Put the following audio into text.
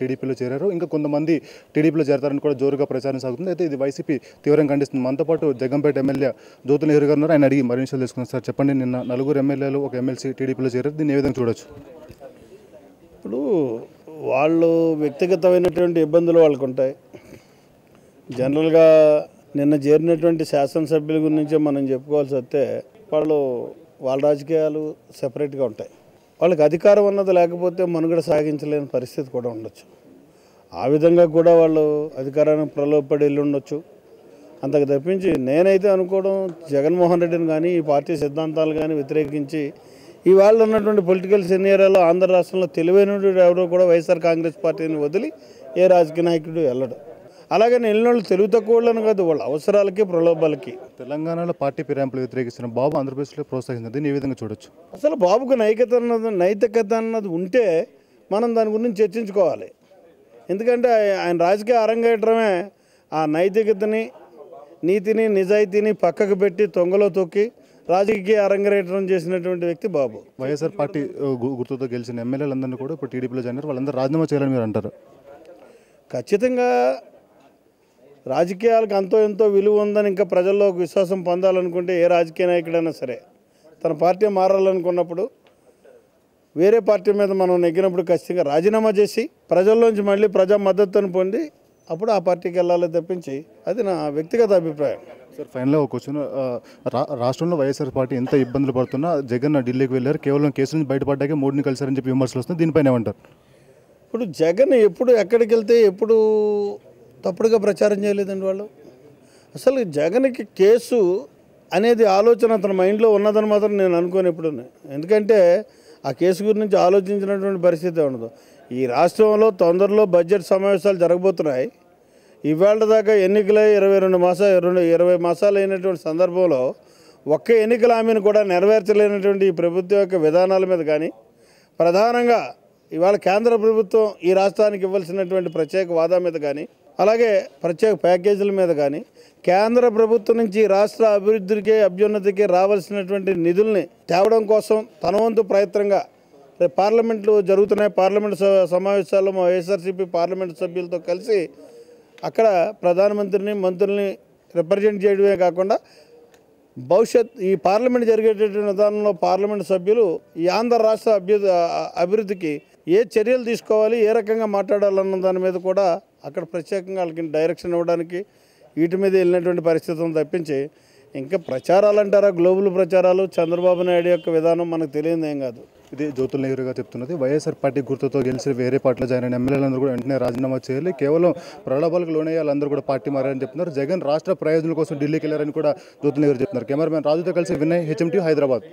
టీడీపీలో చేరారు. ఇంకా కొంతమంది టీడీపీలో చేరతారని కూడా జోరుగా ప్రచారం సాగుతుంది. అయితే ఇది వైసీపీ తీవ్రంగా ఖండిస్తుంది. మనతో పాటు జగంపేట ఎమ్మెల్యే జ్యోతుల నెహ్రూ గారు ఉన్నారు. ఆయన అడిగి మరిన్ని విషయాలు తెలుసుకున్నారు. సార్ చెప్పండి, నిన్న 4 ఎమ్మెల్యేలు ఒక ఎమ్మెల్సీ టీడీపీలో చేరారు. దీన్ని ఏ విధంగా చూడొచ్చు? ఇప్పుడు వాళ్ళు వ్యక్తిగతమైనటువంటి ఇబ్బందులు వాళ్ళకు ఉంటాయి. జనరల్గా నిన్న చేరినటువంటి శాసనసభ్యుల గురించి మనం చెప్పుకోవాల్సి వస్తే వాళ్ళ రాజకీయాలు సెపరేట్గా ఉంటాయి. వాళ్ళకి అధికారం అన్నది లేకపోతే మనుగడ సాగించలేని పరిస్థితి కూడా ఉండొచ్చు. ఆ విధంగా కూడా వాళ్ళు అధికారానికి ప్రలోభపడి వెళ్ళి ఉండొచ్చు. అంతకు తప్పించి నేనైతే అనుకోవడం జగన్మోహన్ రెడ్డిని కానీ ఈ పార్టీ సిద్ధాంతాలు కానీ వ్యతిరేకించి ఇవాళ ఉన్నటువంటి పొలిటికల్ సినియర్లో ఆంధ్ర రాష్ట్రంలో తెలివైన ఎవరో కూడా వైఎస్ఆర్ కాంగ్రెస్ పార్టీని వదిలి ఏ రాజకీయ నాయకుడు వెళ్ళడు. అలాగే వెళ్ళినోళ్ళు తెలుగు తక్కువ వాళ్ళని కాదు, వాళ్ళ అవసరాలకి ప్రలోభాలకి. తెలంగాణలో పార్టీ ఫిరాయింపులు వ్యతిరేకిస్తున్న బాబు ఆంధ్రప్రదేశ్లో ప్రోత్సహిస్తుంది. దీన్ని ఏ విధంగా చూడొచ్చు? అసలు బాబుకు నైతికత అన్నది ఉంటే మనం దాని గురించి చర్చించుకోవాలి. ఎందుకంటే ఆయన రాజకీయ అరంగేట్రమే ఆ నైతికతని, నీతిని, నిజాయితీని పక్కకు పెట్టి తొంగలో తొక్కి రాజకీయ అరంగేట్రం చేసినటువంటి వ్యక్తి బాబు. వైఎస్ఆర్ పార్టీ గుర్తుతో గెలిచిన ఎమ్మెల్యేలందరినీ కూడా ఇప్పుడు టీడీపీలో జాయిన్ అయ్యారు. వాళ్ళందరూ రాజీనామా చేయాలని మీరు అంటారు? ఖచ్చితంగా రాజకీయాలకు అంతో ఎంతో విలువ ఉందని ఇంకా ప్రజల్లో ఒక విశ్వాసం పొందాలనుకుంటే ఏ రాజకీయ నాయకుడైనా సరే తన పార్టీ మారాలనుకున్నప్పుడు వేరే పార్టీ మీద మనం నెగ్గినప్పుడు ఖచ్చితంగా రాజీనామా చేసి ప్రజల్లోంచి మళ్ళీ ప్రజా మద్దతును పొంది అప్పుడు ఆ పార్టీకి వెళ్ళాలి తప్పించి అది నా వ్యక్తిగత అభిప్రాయం. సార్, ఫైనల్గా ఒక క్వశ్చన్. రాష్ట్రంలో వైఎస్ఆర్ పార్టీ ఎంత ఇబ్బందులు పడుతున్నా జగన్ ఢిల్లీకి వెళ్ళారు, కేవలం కేసు నుంచి బయటపడ్డాకే మోడీని కలిసారని చెప్పి విమర్శలు వస్తుంది. దీనిపైన ఏమంటారు? ఇప్పుడు జగన్ ఎప్పుడు ఎక్కడికి వెళ్తే ఎప్పుడు తప్పుడుగా ప్రచారం చేయలేదండి వాళ్ళు. అసలు జగన్కి కేసు అనేది ఆలోచన అతని మైండ్లో ఉన్నదని మాత్రం నేను అనుకోను ఎప్పుడు. ఎందుకంటే ఆ కేసు గురించి ఆలోచించినటువంటి పరిస్థితి ఉండదు. ఈ రాష్ట్రంలో తొందరలో బడ్జెట్ సమావేశాలు జరగబోతున్నాయి. ఇవాళ దాకా ఎన్నికలై 20 మాసాలు అయినటువంటి సందర్భంలో ఒక్క ఎన్నికల హామీని కూడా నెరవేర్చలేనటువంటి ఈ ప్రభుత్వం యొక్క విధానాల మీద కానీ, ప్రధానంగా ఇవాళ కేంద్ర ప్రభుత్వం ఈ రాష్ట్రానికి ఇవ్వాల్సినటువంటి ప్రత్యేక వాదా మీద కానీ, అలాగే ప్రత్యేక ప్యాకేజీల మీద కానీ, కేంద్ర ప్రభుత్వం నుంచి రాష్ట్ర అభివృద్ధికి అభ్యున్నతికి రావాల్సినటువంటి నిధుల్ని తేవడం కోసం తన వంతు ప్రయత్నంగా పార్లమెంట్లో జరుగుతున్నాయి. పార్లమెంట్ సమావేశాల్లో మా వైఎస్ఆర్సీపీ పార్లమెంట్ సభ్యులతో కలిసి అక్కడ ప్రధానమంత్రిని, మంత్రుల్ని రిప్రజెంట్ చేయడమే కాకుండా ఈ పార్లమెంట్ జరిగేటటువంటి విధానంలో పార్లమెంట్ సభ్యులు ఈ ఆంధ్ర రాష్ట్ర అభివృద్ధికి ఏ చర్యలు తీసుకోవాలి, ఏ రకంగా మాట్లాడాలన్న దాని మీద కూడా అక్కడ ప్రత్యేకంగా వాళ్ళకి డైరెక్షన్ ఇవ్వడానికి వీటి మీద వెళ్ళినటువంటి పరిస్థితులను తప్పించి ఇంకా ప్రచారాలు అంటారా, గ్లోబల్ ప్రచారాలు, చంద్రబాబు నాయుడు యొక్క విధానం మనకు తెలియదు ఏం కాదు. ఇది జ్యోతుల నెహ్రూ గారు చెప్తున్నది. వైఎస్ఆర్ పార్టీ గుర్తుతో గెలిచి వేరే పార్టీలో జాయిన్ అయిన ఎమ్మెల్యేలందరూ కూడా వెంటనే రాజీనామా చేయాలి, కేవలం ప్రలోభాలకు లోనే వాళ్ళందరూ కూడా పార్టీ మారారని చెప్తున్నారు. జగన్ రాష్ట్ర ప్రయోజనాల కోసం ఢిల్లీకి వెళ్ళారని కూడా జ్యోతుల నెహ్రూ చెప్తున్నారు. కెమెరామెన్ రాజుతో కలిసి వినయ్, HMT, హైదరాబాద్.